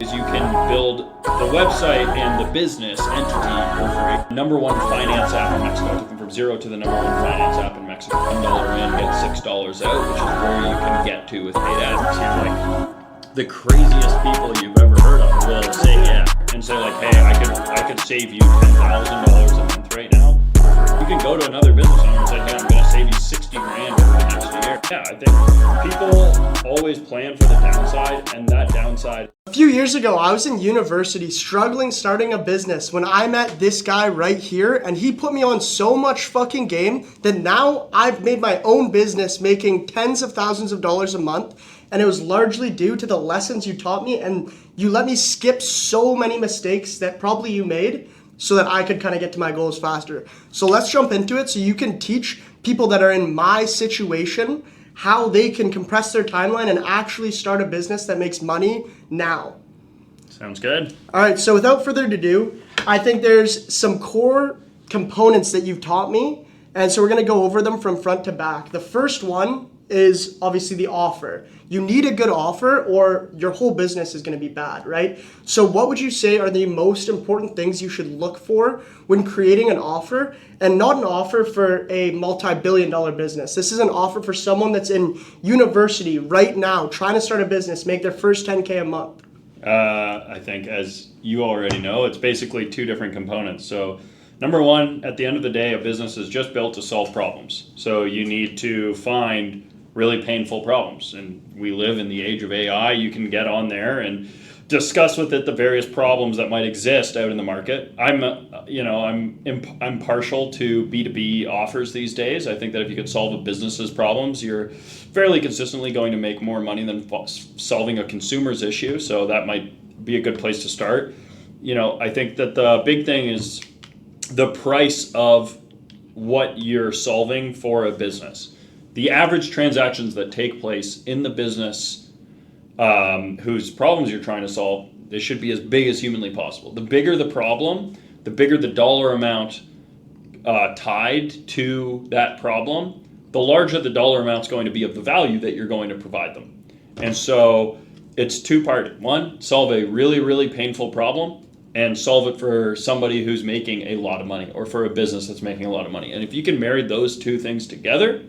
Is you can build the website and the business entity for free. Number one finance app in Mexico. I took them from zero to the number one finance app in Mexico. $1 in, get $6 out, which is where you can get to with paid ads. You're like the craziest people you've ever heard of will say yeah and say like, hey, I could save you $10,000 a month right now. You can go to another business owner and say, hey, I'm going to save you 60 grand over the next year. Yeah, I think people always plan for the downside, and that downside. A few years ago, I was in university struggling starting a business when I met this guy right here, and he put me on so much fucking game that now I've made my own business making tens of thousands of dollars a month, and it was largely due to the lessons you taught me, and you let me skip so many mistakes that probably you made so that I could kind of get to my goals faster. So let's jump into it so you can teach people that are in my situation how they can compress their timeline and actually start a business that makes money now. Sounds good. All right, so without further ado, I think there's some core components that you've taught me, and so we're gonna go over them from front to back. The first one is obviously the offer. You need a good offer or your whole business is gonna be bad, right? So what would you say are the most important things you should look for when creating an offer? And not an offer for a multi-billion-dollar business. This is an offer for someone that's in university right now, trying to start a business, make their first 10K a month. I think, as you already know, it's basically two different components. So number one, at the end of the day, a business is just built to solve problems. So you need to find really painful problems. And we live in the age of AI. You can get on there and discuss with it the various problems that might exist out in the market. I'm partial to B2B offers these days. I think that if you could solve a business's problems, you're fairly consistently going to make more money than solving a consumer's issue. So that might be a good place to start. I think that the big thing is the price of what you're solving for a business. The average transactions that take place in the business whose problems you're trying to solve, they should be as big as humanly possible. The bigger the problem, the bigger the dollar amount tied to that problem, the larger the dollar amount's going to be of the value that you're going to provide them. And so it's two-part. One, solve a really, really painful problem and solve it for somebody who's making a lot of money or for a business that's making a lot of money. And if you can marry those two things together,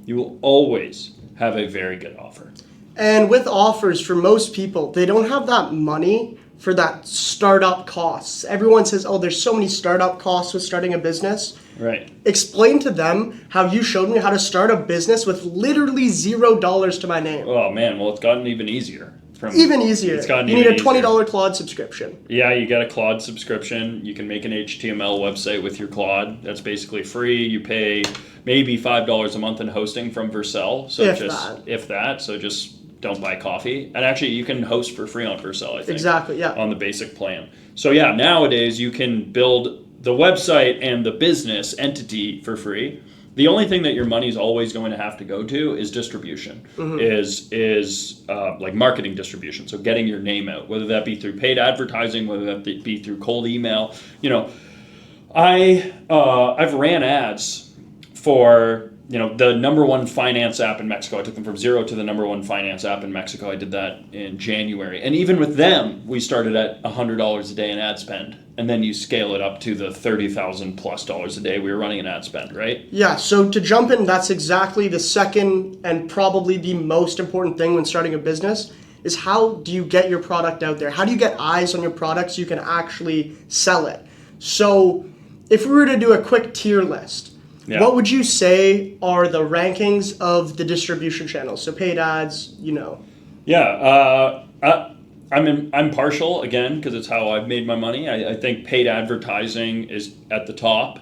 you will always have a very good offer. And with offers, for most people, they don't have that money for that startup costs. Everyone says, oh, there's so many startup costs with starting a business. Right. Explain to them how you showed me how to start a business with literally $0 to my name. Oh man, well, it's gotten even easier. Even easier. It's gotten you even need a $20 easier. Claude subscription. Yeah, you get a Claude subscription. You can make an HTML website with your Claude. That's basically free. You pay maybe $5 a month in hosting from Vercel. So if that. So just don't buy coffee. And actually, you can host for free on Vercel, I think. Exactly, yeah. On the basic plan. So yeah, nowadays you can build the website and the business entity for free. The only thing that your money is always going to have to go to is distribution, is like marketing distribution. So getting your name out, whether that be through paid advertising, whether that be through cold email. I've ran ads for the number one finance app in Mexico. I took them from zero to the number one finance app in Mexico. I did that in January. And even with them, we started at $100 a day in ad spend. And then you scale it up to the $30,000 plus a day we were running an ad spend, right? Yeah, so to jump in, that's exactly the second and probably the most important thing when starting a business is how do you get your product out there? How do you get eyes on your product so you can actually sell it? So if we were to do a quick tier list, what would you say are the rankings of the distribution channels? So paid ads, Yeah, I'm partial, again, because it's how I've made my money. I think paid advertising is at the top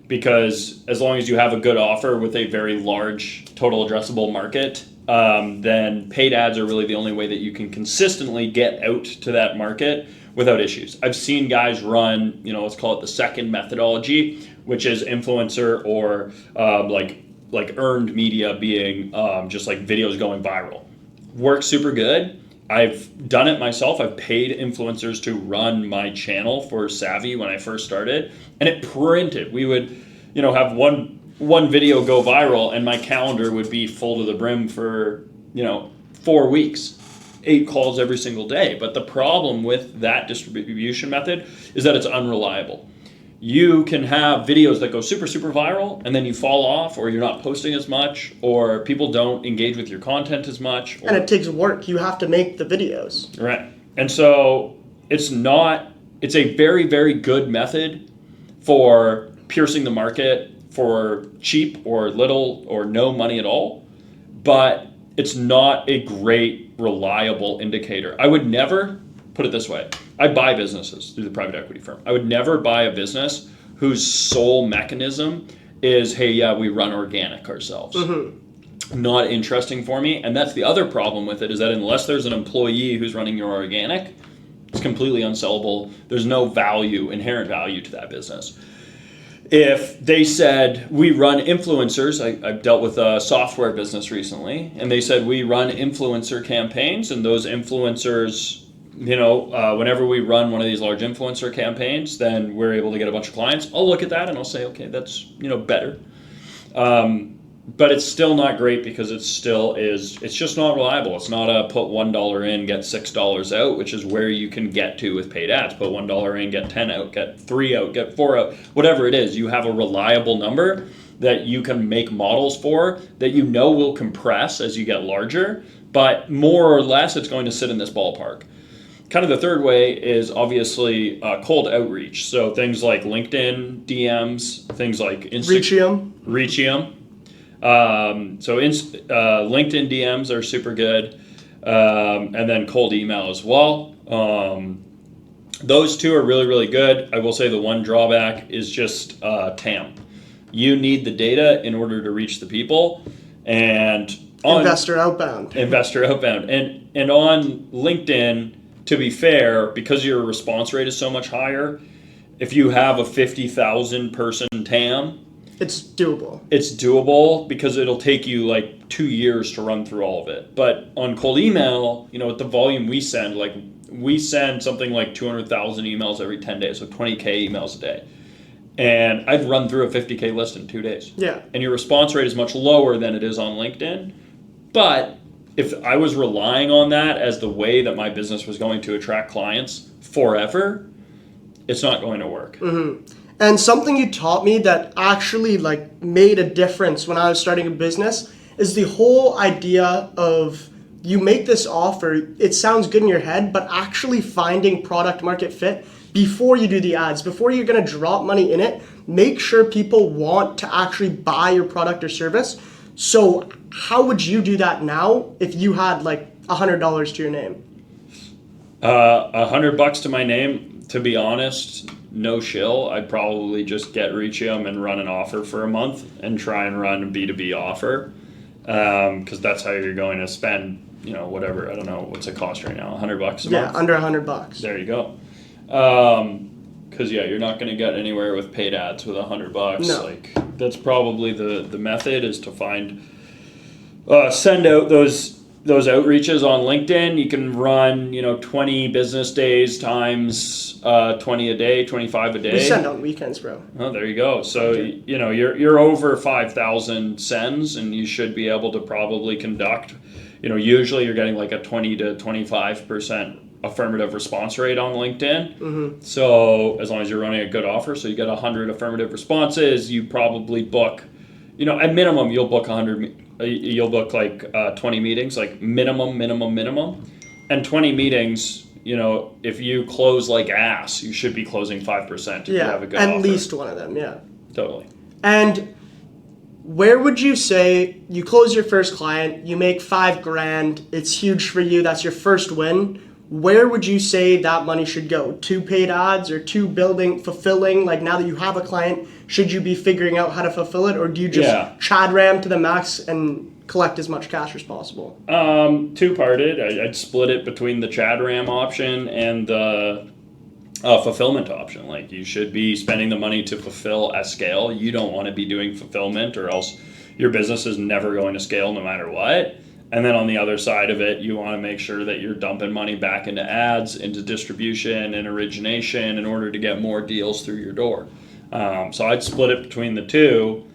because as long as you have a good offer with a very large total addressable market, then paid ads are really the only way that you can consistently get out to that market without issues. I've seen guys run, let's call it the second methodology, which is influencer or like earned media being just like videos going viral. Works super good. I've done it myself. I've paid influencers to run my channel for Savvy when I first started, and it printed. We would, have one video go viral, and my calendar would be full to the brim for, 4 weeks. 8 calls every single day. But the problem with that distribution method is that it's unreliable. You can have videos that go super, super viral, and then you fall off, or you're not posting as much, or people don't engage with your content as much. And it takes work. You have to make the videos. Right. And so it's a very, very good method for piercing the market for cheap or little or no money at all, but it's not a great, reliable indicator. I would never, put it this way, I buy businesses through the private equity firm. I would never buy a business whose sole mechanism is, hey, yeah, we run organic ourselves. Mm-hmm. Not interesting for me. And that's the other problem with it, is that unless there's an employee who's running your organic, it's completely unsellable. There's no value, inherent value to that business. If they said, we run influencers, I've dealt with a software business recently, and they said, we run influencer campaigns, and those influencers, whenever we run one of these large influencer campaigns, then we're able to get a bunch of clients. I'll look at that and I'll say, okay, that's, better. But it's still not great because it's just not reliable. It's not a put $1 in, get $6 out, which is where you can get to with paid ads. Put $1 in, get 10 out, get 3 out, get 4 out, whatever it is. You have a reliable number that you can make models for that will compress as you get larger, but more or less it's going to sit in this ballpark. Kind of the third way is obviously cold outreach. So things like LinkedIn DMs, things like Reachium. LinkedIn DMs are super good, and then cold email as well. Those two are really, really good. I will say the one drawback is just TAM. You need the data in order to reach the people, and investor outbound. And on LinkedIn, to be fair, because your response rate is so much higher, if you have a 50,000 person TAM, it's doable. It's doable because it'll take you like 2 years to run through all of it. But on cold email, at the volume we send, we send something like 200,000 emails every 10 days, so 20K emails a day. And I'd run through a 50K list in 2 days. Yeah. And your response rate is much lower than it is on LinkedIn. But if I was relying on that as the way that my business was going to attract clients forever, it's not going to work. Mm-hmm. And something you taught me that actually made a difference when I was starting a business is the whole idea of you make this offer, it sounds good in your head, but actually finding product market fit before you do the ads, before you're going to drop money in it, make sure people want to actually buy your product or service. So how would you do that now if you had $100 to your name? $100 to my name, to be honest, no shill. I'd probably just get Reachium and run an offer for a month and try and run a B2B offer, because that's how you're going to spend, whatever. I don't know what's it cost right now, $100 a month. Yeah, under $100. There you go. Because you're not going to get anywhere with paid ads with $100. No. That's probably the method, is to send out those outreaches on LinkedIn. You can run 20 business days times 20 a day, 25 a day. We send on weekends, bro. Oh, there you go. So you're over 5,000 sends, and you should be able to probably conduct. Usually you're getting a 20 to 25% affirmative response rate on LinkedIn. Mm-hmm. So as long as you're running a good offer, so you get 100 affirmative responses, you probably book, at minimum you'll book 100. You'll book 20 meetings, minimum, and 20 meetings. If you close like ass, you should be closing 5% if you have a good offer. At least one of them, yeah. Totally. And where would you say you close your first client, you make $5,000, it's huge for you, that's your first win. Where would you say that money should go? To paid ads or to fulfilling? Now that you have a client, should you be figuring out how to fulfill it, or do you just Chad ram to the max and collect as much cash as possible? Two-parted. I'd split it between the Chad ram option and the fulfillment option. You should be spending the money to fulfill at scale. You don't want to be doing fulfillment, or else your business is never going to scale no matter what. And then on the other side of it, you want to make sure that you're dumping money back into ads, into distribution and origination in order to get more deals through your door. So I'd split it between the two.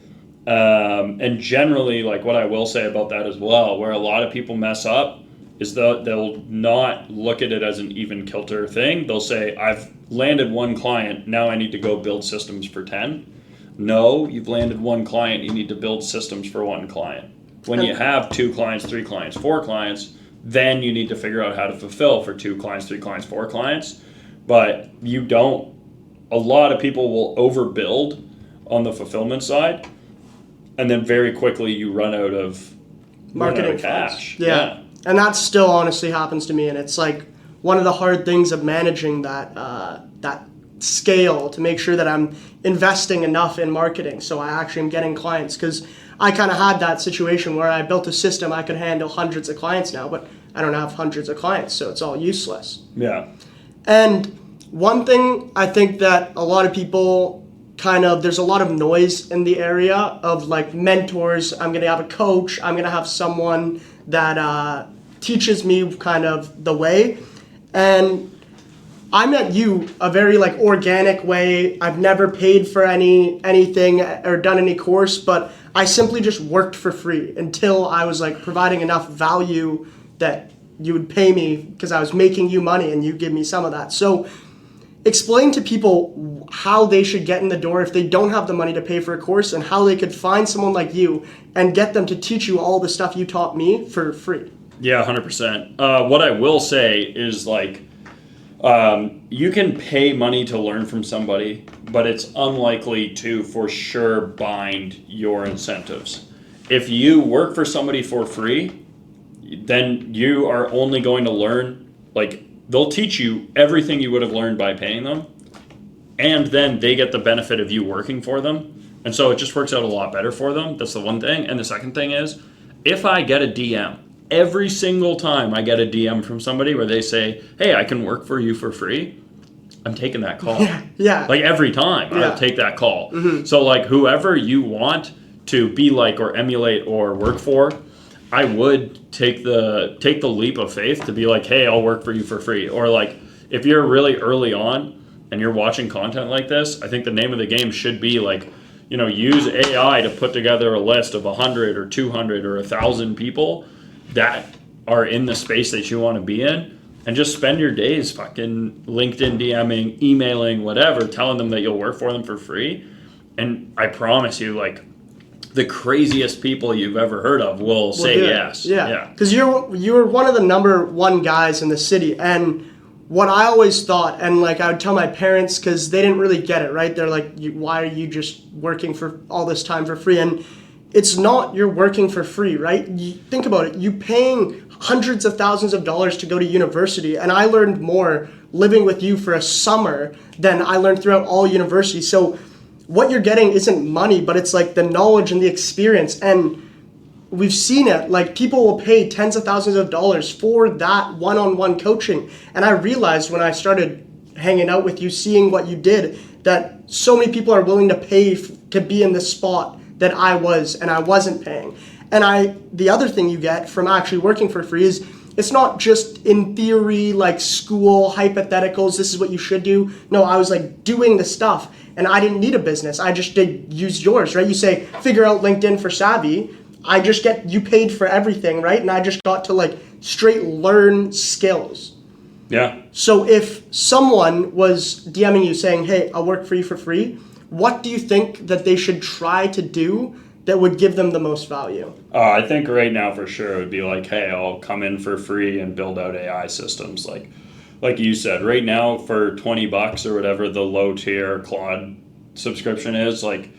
And generally, what I will say about that as well, where a lot of people mess up is they'll not look at it as an even kilter thing. They'll say, I've landed one client, now I need to go build systems for 10. No, you've landed one client, you need to build systems for one client. When you have 2 clients, 3 clients, 4 clients, then you need to figure out how to fulfill for 2 clients, 3 clients, 4 clients. But you don't, a lot of people will overbuild on the fulfillment side, and then very quickly you run out of marketing cash. Yeah. And that still honestly happens to me, and it's like one of the hard things of managing that scale to make sure that I'm investing enough in marketing so I actually am getting clients, because I kind of had that situation where I built a system I could handle hundreds of clients now, but I don't have hundreds of clients, so it's all useless. Yeah. And one thing I think that a lot of people there's a lot of noise in the area of like mentors. I'm going to have a coach. I'm going to have someone that teaches me kind of the way. And I met you a very like organic way. I've never paid for anything or done any course, but I simply just worked for free until I was like providing enough value that you would pay me because I was making you money and you give me some of that. So explain to people how they should get in the door if they don't have the money to pay for a course, and how they could find someone like you and get them to teach you all the stuff you taught me for free. Yeah, 100%. What I will say is like, you can pay money to learn from somebody, but it's unlikely to for sure bind your incentives. If you work for somebody for free, then you are only going to learn, like, they'll teach you everything you would have learned by paying them, and then they get the benefit of you working for them. And so it just works out a lot better for them. That's the one thing. And the second thing is, if I get a DM, every single time I get a DM from somebody where they say, hey, I can work for you for free, I'm taking that call. Yeah. Like every time I'll take that call. Mm-hmm. So like whoever you want to be like or emulate or work for, I would take the leap of faith to be like, hey, I'll work for you for free. Or like, if you're really early on and you're watching content like this, I think the name of the game should be like, use AI to put together a list of 100 or 200 or 1,000 people that are in the space that you want to be in, and just spend your days fucking LinkedIn DMing, emailing, whatever, telling them that you'll work for them for free. And I promise you, like, the craziest people you've ever heard of will say yes. Yeah. Because you're one of the number one guys in the city. And what I always thought, and like I would tell my parents, because they didn't really get it, right? They're like, why are you just working for all this time for free? And it's not you're working for free, right? You think about it. You paying hundreds of thousands of dollars to go to university. And I learned more living with you for a summer than I learned throughout all university. So what you're getting isn't money, but it's like the knowledge and the experience. And we've seen it, like people will pay tens of thousands of dollars for that one-on-one coaching. And I realized when I started hanging out with you, seeing what you did, that so many people are willing to pay to be in the spot that I was, and I wasn't paying. And the other thing you get from actually working for free is it's not just in theory, like school hypotheticals, this is what you should do. No, I was like doing the stuff. And I didn't need a business. I just did use yours, right? You say, figure out LinkedIn for Savvy. I just you paid for everything, right? And I just got to like straight learn skills. Yeah. So if someone was DMing you saying, hey, I'll work for you for free, what do you think that they should try to do that would give them the most value? I think right now for sure it would be like, hey, I'll come in for free and build out AI systems. Like you said, right now for $20 or whatever the low tier Claude subscription is, like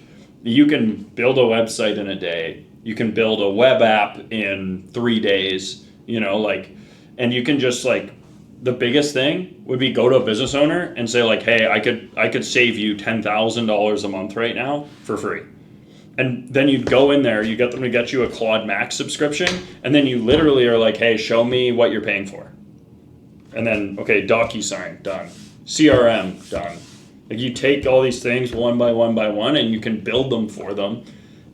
you can build a website in a day. You can build a web app in 3 days, and you can just like, the biggest thing would be go to a business owner and say like, hey, I could save you $10,000 a month right now for free. And then you'd go in there, you get them to get you a Claude Max subscription, and then you literally are like, hey, show me what you're paying for. And then, okay, DocuSign, done. CRM, done. Like you take all these things one by one by one, and you can build them for them.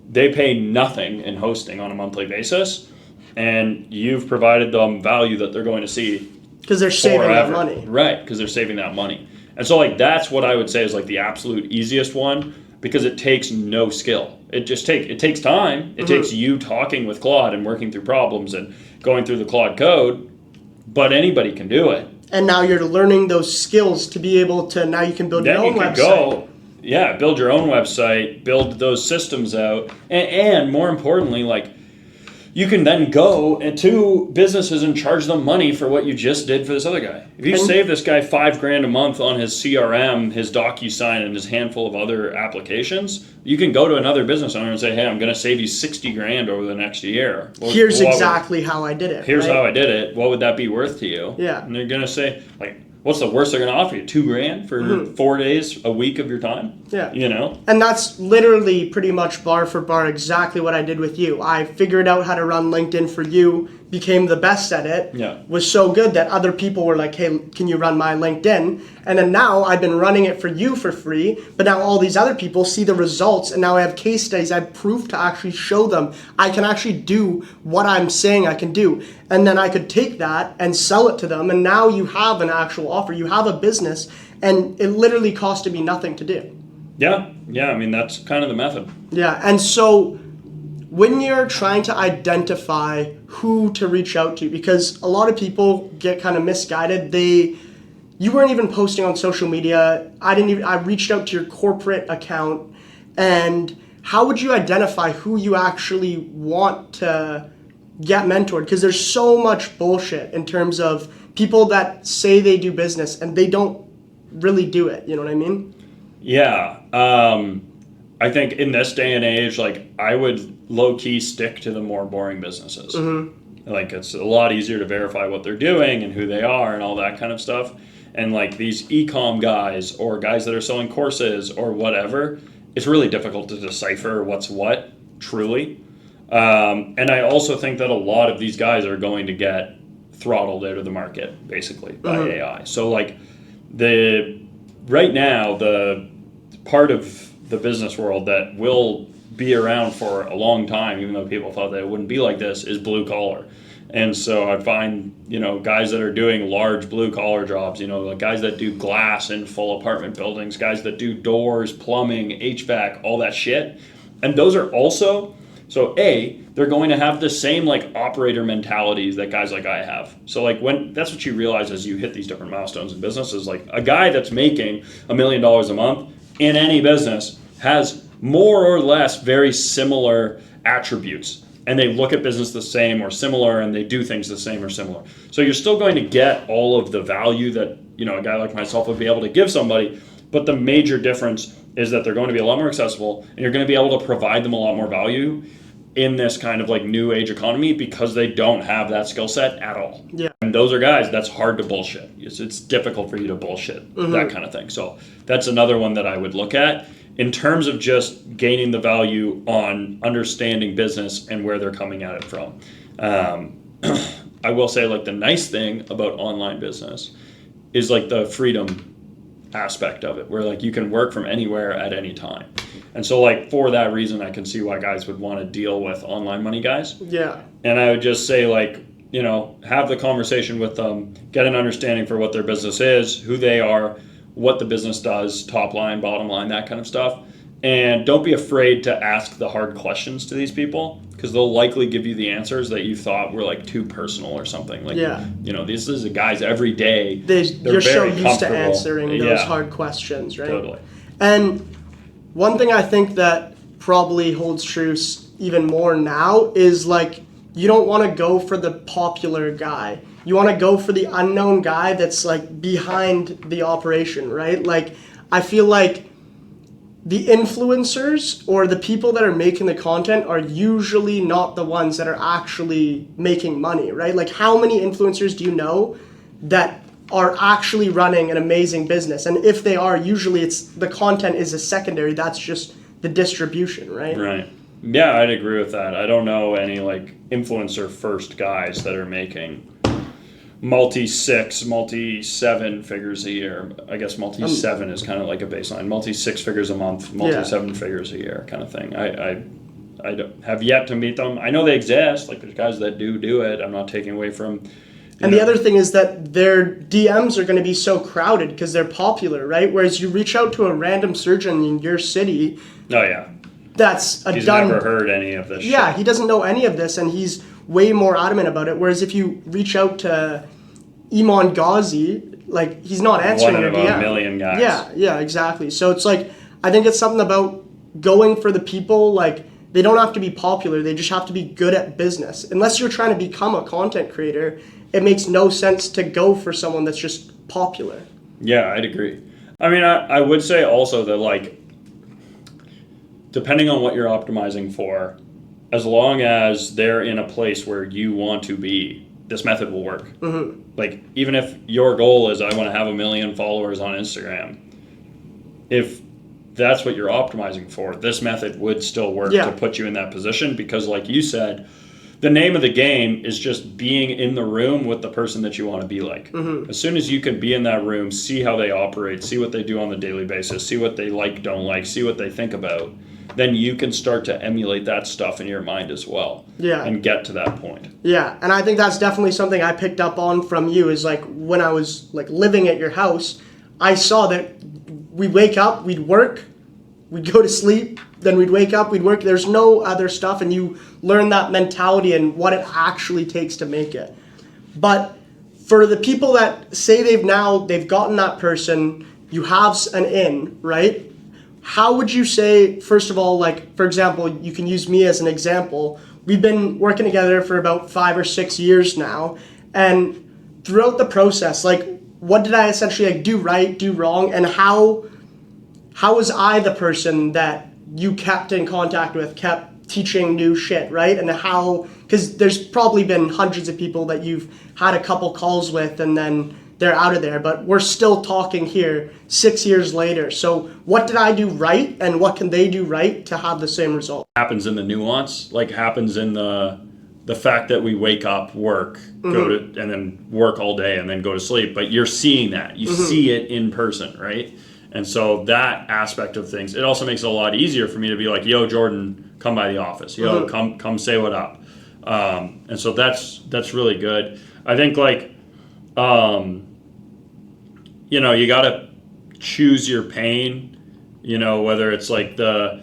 They pay nothing in hosting on a monthly basis, and you've provided them value that they're going to see. Because they're saving that money. Right, because they're saving that money. And so like that's what I would say is like the absolute easiest one, because it takes no skill. It takes time. It takes you talking with Claude and working through problems and going through the Claude code, but anybody can do it. And now you're learning those skills to be able to, now you can build your own website. Build your own website, build those systems out, and more importantly, like, you can then go to businesses and charge them money for what you just did for this other guy. If you save this guy $5,000 a month on his CRM, his DocuSign, and his handful of other applications, you can go to another business owner and say, "Hey, I'm going to save you $60,000 over the next year. Here's exactly how I did it. Here's how I did it. What would that be worth to you?" Yeah. And they're going to say, like, what's the worst they're going to offer you? $2,000 for 4 days a week of your time? Yeah. You know? And that's literally pretty much bar for bar exactly what I did with you. I figured out how to run LinkedIn for you, became the best at it, was so good that other people were like, "Hey, can you run my LinkedIn?" And then now I've been running it for you for free, but now all these other people see the results, and now I have case studies, I have proof to actually show them I can actually do what I'm saying I can do. And then I could take that and sell it to them, and now you have an actual offer, you have a business, and it literally costed me nothing to do. Yeah, I mean, that's kind of the method. Yeah, and so when you're trying to identify who to reach out to, because a lot of people get kind of misguided, you weren't even posting on social media. I reached out to your corporate account, and how would you identify who you actually want to get mentored? Because there's so much bullshit in terms of people that say they do business and they don't really do it. You know what I mean? Yeah. I think in this day and age, like, I would low-key stick to the more boring businesses. Like, it's a lot easier to verify what they're doing and who they are and all that kind of stuff. And like these e-com guys or guys that are selling courses or whatever, it's really difficult to decipher what's what, truly. And I also think that a lot of these guys are going to get throttled out of the market, basically, by AI. So like, right now, the part of the business world that will be around for a long time, even though people thought that it wouldn't be like this, is blue collar. And so I find, guys that are doing large blue collar jobs, like guys that do glass in full apartment buildings, guys that do doors, plumbing, HVAC, all that shit. And those are also, so they're going to have the same like operator mentalities that guys like I have. So like that's what you realize as you hit these different milestones in business is like a guy that's making $1 million a month in any business has more or less very similar attributes. And they look at business the same or similar, and they do things the same or similar. So you're still going to get all of the value that, a guy like myself would be able to give somebody, but the major difference is that they're going to be a lot more accessible, and you're going to be able to provide them a lot more value in this kind of like new age economy because they don't have that skill set at all. Yeah. And those are guys that's hard to bullshit. It's difficult for you to bullshit, that kind of thing. So that's another one that I would look at in terms of just gaining the value on understanding business and where they're coming at it from. I will say like the nice thing about online business is like the freedom aspect of it, where like you can work from anywhere at any time. And so like for that reason, I can see why guys would want to deal with online money guys. Yeah. And I would just say like, have the conversation with them, get an understanding for what their business is, who they are, what the business does, top line, bottom line, that kind of stuff. And don't be afraid to ask the hard questions to these people because they'll likely give you the answers that you thought were like too personal or something. Like, these are guys every day. You're so used to answering those hard questions, right? Totally. And one thing I think that probably holds true even more now is like, you don't want to go for the popular guy. You want to go for the unknown guy that's like behind the operation, right? Like, I feel like the influencers or the people that are making the content are usually not the ones that are actually making money, right? Like, how many influencers do you know that are actually running an amazing business? And if they are, usually the content is a secondary. That's just the distribution, right? Right. Yeah, I'd agree with that. I don't know any like influencer first guys that are making multi-6, multi-7 figures a year. I guess multi-7 is kind of like a baseline. Multi-6 figures a month, multi-7 figures a year kind of thing. I don't, have yet to meet them. I know they exist. Like there's guys that do it. I'm not taking away from. And the other thing is that their DMs are going to be so crowded because they're popular, right? Whereas you reach out to a random surgeon in your city. Oh yeah. He's never heard any of this. Yeah, shit. He doesn't know any of this, and he's way more adamant about it. Whereas if you reach out to Iman Ghazi, like, he's not answering One your of DM. a million guys. Yeah, exactly. So it's like, I think it's something about going for the people, like, they don't have to be popular, they just have to be good at business. Unless you're trying to become a content creator, it makes no sense to go for someone that's just popular. Yeah, I'd agree. I mean, I would say also that, like, depending on what you're optimizing for, as long as they're in a place where you want to be, this method will work. Mm-hmm. Like, even if your goal is I want to have 1 million followers on Instagram, if that's what you're optimizing for, this method would still work to put you in that position, because like you said, the name of the game is just being in the room with the person that you want to be like. Mm-hmm. As soon as you can be in that room, see how they operate, see what they do on the daily basis, see what they like, don't like, see what they think about, then you can start to emulate that stuff in your mind as well. Yeah. And get to that point. Yeah, and I think that's definitely something I picked up on from you, is like when I was like living at your house, I saw that we'd wake up, we'd work, we'd go to sleep, then we'd wake up, we'd work. There's no other stuff, and you learn that mentality and what it actually takes to make it. But for the people that say they've gotten that person, you have an in, right? How would you say, first of all, like, for example, you can use me as an example. We've been working together for about 5 or 6 years now, and throughout the process, like, what did I essentially like do right, do wrong, and how was I the person that you kept in contact with, kept teaching new shit, right? And how, because there's probably been hundreds of people that you've had a couple calls with and then they're out of there, but we're still talking here 6 years later. So what did I do right, and what can they do right to have the same result? Happens in the nuance, like happens in the fact that we wake up, work, go to, and then work all day and then go to sleep. But you're seeing that. You see it in person, right? And so that aspect of things, it also makes it a lot easier for me to be like, yo, Jordan, come by the office. Yo, come say what up. And so that's really good. I think, like, you know, you got to choose your pain, you know, whether it's like the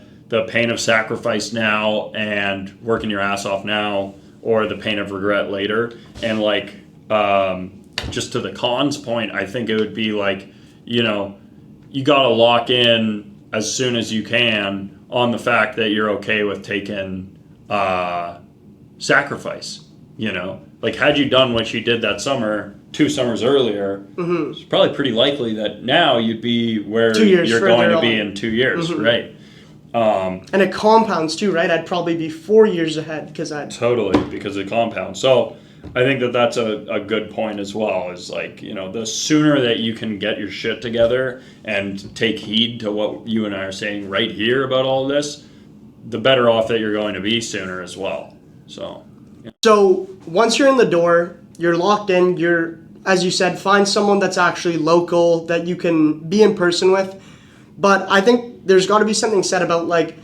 pain of sacrifice now and working your ass off now, or the pain of regret later. And like, just to the cons point, I think it would be like, you know, you got to lock in as soon as you can on the fact that you're okay with taking sacrifice, you know? Like, had you done what you did that summer 2 summers earlier, it's probably pretty likely that now you'd be where you're going to be in 2 years, right? And it compounds too, right? I'd probably be 4 years ahead because Totally, because it compounds. So I think that that's a good point as well, is like, you know, the sooner that you can get your shit together and take heed to what you and I are saying right here about all this, the better off that you're going to be sooner as well. So, yeah. So once you're in the door, you're locked in, you're, as you said, find someone that's actually local that you can be in person with. But I think there's got to be something said about like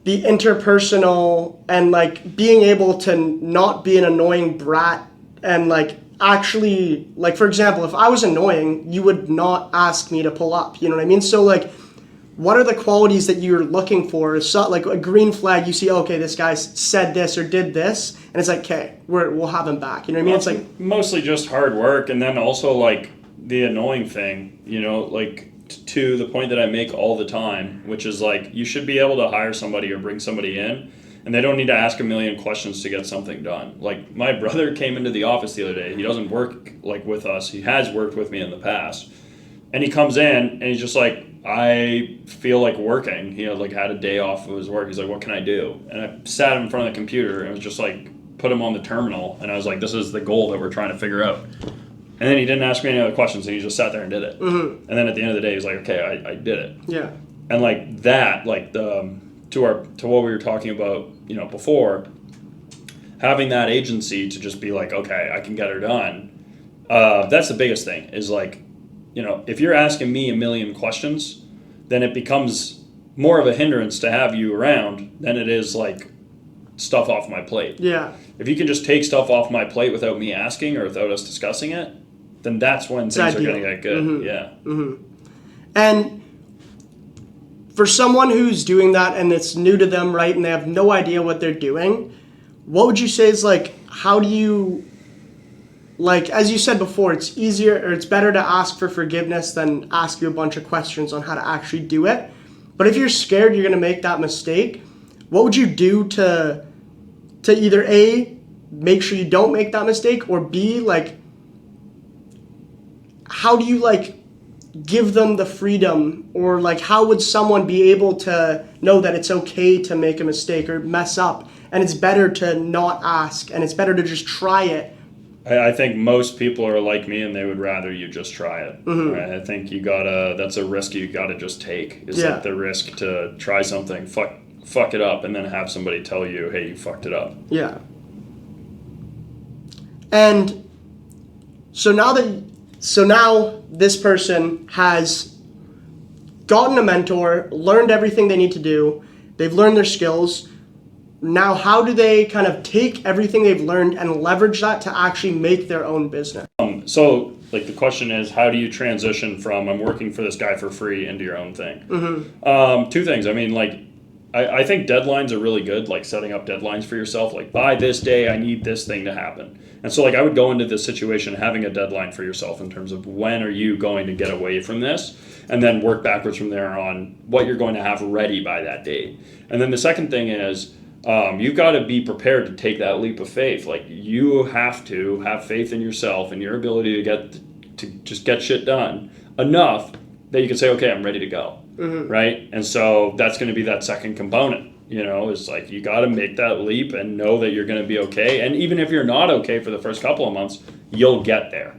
the interpersonal and like being able to not be an annoying brat and like actually, like, for example, if I was annoying, you would not ask me to pull up, you know what I mean? So like, what are the qualities that you're looking for? So, like a green flag, you see, okay, this guy said this or did this, and it's like, okay, we'll have him back. You know what I mean? It's like mostly just hard work, and then also like the annoying thing, you know, like to the point that I make all the time, which is like, you should be able to hire somebody or bring somebody in, and they don't need to ask a million questions to get something done. Like, my brother came into the office the other day. He doesn't work like with us. He has worked with me in the past. And he comes in and he's just like, I feel like working. He had a day off of his work. He's like, what can I do? And I sat him in front of the computer and was just like, put him on the terminal. And I was like, this is the goal that we're trying to figure out. And then he didn't ask me any other questions, and he just sat there and did it. And then at the end of the day, he was like, okay, I did it. Yeah. And like that, like to what we were talking about, you know, before, having that agency to just be like, okay, I can get her done. That's the biggest thing, is like, you know, if you're asking me a million questions, then it becomes more of a hindrance to have you around than it is like stuff off my plate. Yeah. If you can just take stuff off my plate without me asking or without us discussing it, then that's when things are going to get good. Yeah. And for someone who's doing that and it's new to them, right, and they have no idea what they're doing, what would you say is like, how do you like, as you said before, it's easier or it's better to ask for forgiveness than ask you a bunch of questions on how to actually do it. But if you're scared you're going to make that mistake, what would you do to either A, make sure you don't make that mistake, or B, like, how do you, like, give them the freedom, or, like, how would someone be able to know that it's okay to make a mistake or mess up, and it's better to not ask, and it's better to just try it? I think most people are like me and they would rather you just try it. Right? I think that's a risk you gotta just take. Is like the risk to try something, fuck it up, and then have somebody tell you, hey, you fucked it up. Yeah. And so now this person has gotten a mentor, learned everything they need to do, they've learned their skills. Now, how do they kind of take everything they've learned and leverage that to actually make their own business? So, like, the question is, how do you transition from I'm working for this guy for free into your own thing? Two things. I mean, like, I think deadlines are really good, like setting up deadlines for yourself. Like, by this day, I need this thing to happen. And so, like, I would go into this situation having a deadline for yourself in terms of when are you going to get away from this, and then work backwards from there on what you're going to have ready by that date. And then the second thing is, you've got to be prepared to take that leap of faith. Like, you have to have faith in yourself and your ability to just get shit done enough that you can say, okay, I'm ready to go. Right? And so that's going to be that second component, is like, you got to make that leap and know that you're going to be okay. And even if you're not okay for the first couple of months, you'll get there.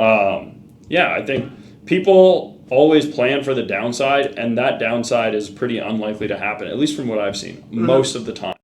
I think people always plan for the downside, and that downside is pretty unlikely to happen, at least from what I've seen most of the time.